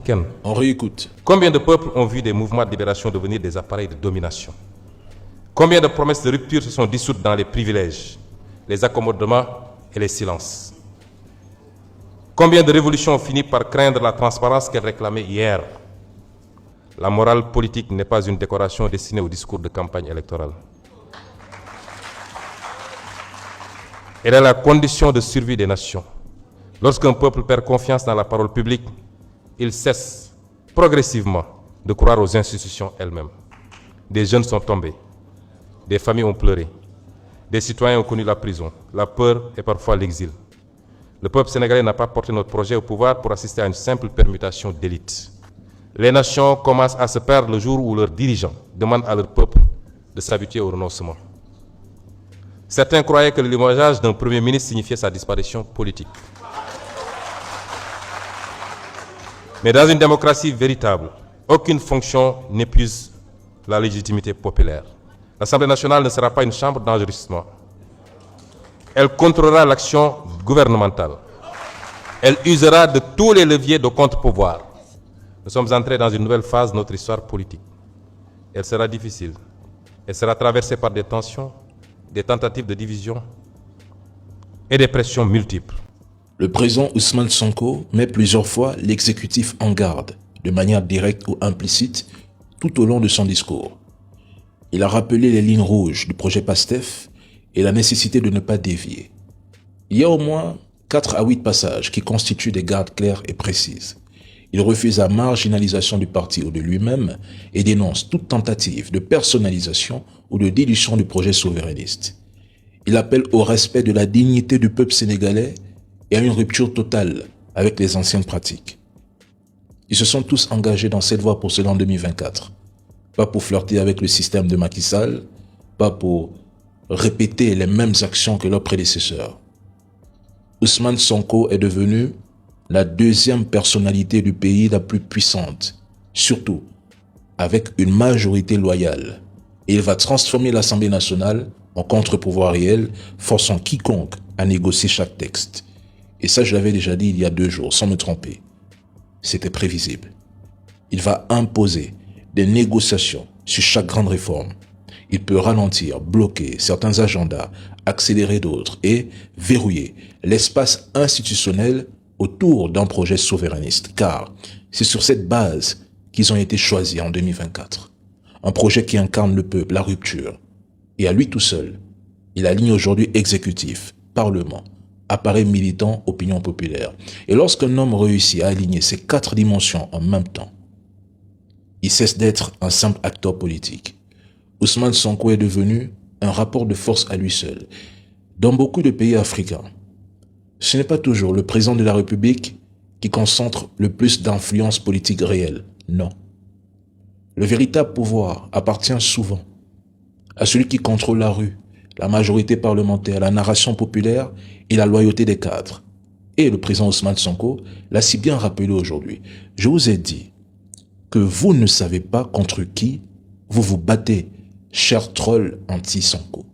Ken, On réécoute. combien de peuples ont vu des mouvements de libération devenir des appareils de domination? Combien de promesses de rupture se sont dissoutes dans les privilèges, les accommodements et les silences? Combien de révolutions ont fini par craindre la transparence qu'elles réclamaient hier? La morale politique n'est pas une décoration destinée au discours de campagne électorale. Elle est la condition de survie des nations. Lorsqu'un peuple perd confiance dans la parole publique, il cesse progressivement de croire aux institutions elles-mêmes. Des jeunes sont tombés, des familles ont pleuré, des citoyens ont connu la prison, la peur et parfois l'exil. Le peuple sénégalais n'a pas porté notre projet au pouvoir pour assister à une simple permutation d'élite. Les nations commencent à se perdre le jour où leurs dirigeants demandent à leur peuple de s'habituer au renoncement. Certains croyaient que le limogeage d'un premier ministre signifiait sa disparition politique. Mais dans une démocratie véritable, aucune fonction n'épuise la légitimité populaire. L'Assemblée nationale ne sera pas une chambre d'enregistrement. Elle contrôlera l'action gouvernementale. Elle usera de tous les leviers de contre-pouvoir. Nous sommes entrés dans une nouvelle phase de notre histoire politique. Elle sera difficile. Elle sera traversée par des tensions, des tentatives de division et des pressions multiples. Le président Ousmane Sonko met plusieurs fois l'exécutif en garde, de manière directe ou implicite, tout au long de son discours. Il a rappelé les lignes rouges du projet PASTEF et la nécessité de ne pas dévier. Il y a au moins 4 à 8 passages qui constituent des gardes claires et précises. Il refuse la marginalisation du parti ou de lui-même et dénonce toute tentative de personnalisation ou de dilution du projet souverainiste. Il appelle au respect de la dignité du peuple sénégalais et à une rupture totale avec les anciennes pratiques. Ils se sont tous engagés dans cette voie pour cela en 2024. Pas pour flirter avec le système de Macky Sall, pas pour répéter les mêmes actions que leurs prédécesseurs. Ousmane Sonko est devenu la deuxième personnalité du pays la plus puissante, surtout avec une majorité loyale. Et il va transformer l'Assemblée nationale en contre-pouvoir réel, forçant quiconque à négocier chaque texte. Et ça, je l'avais déjà dit il y a 2 jours, sans me tromper. C'était prévisible. Il va imposer des négociations sur chaque grande réforme. Il peut ralentir, bloquer certains agendas, accélérer d'autres et verrouiller l'espace institutionnel autour d'un projet souverainiste. Car c'est sur cette base qu'ils ont été choisis en 2024. Un projet qui incarne le peuple, la rupture. Et à lui tout seul, il aligne aujourd'hui exécutif, parlement, appareil militant, opinion populaire. Et lorsqu'un homme réussit à aligner ces 4 dimensions en même temps, il cesse d'être un simple acteur politique. Ousmane Sonko est devenu un rapport de force à lui seul. Dans beaucoup de pays africains, ce n'est pas toujours le président de la République qui concentre le plus d'influence politique réelle. Non. Le véritable pouvoir appartient souvent à celui qui contrôle la rue, la majorité parlementaire, la narration populaire et la loyauté des cadres. Et le président Ousmane Sonko l'a si bien rappelé aujourd'hui. Je vous ai dit que vous ne savez pas contre qui vous vous battez, cher troll anti-Sonko.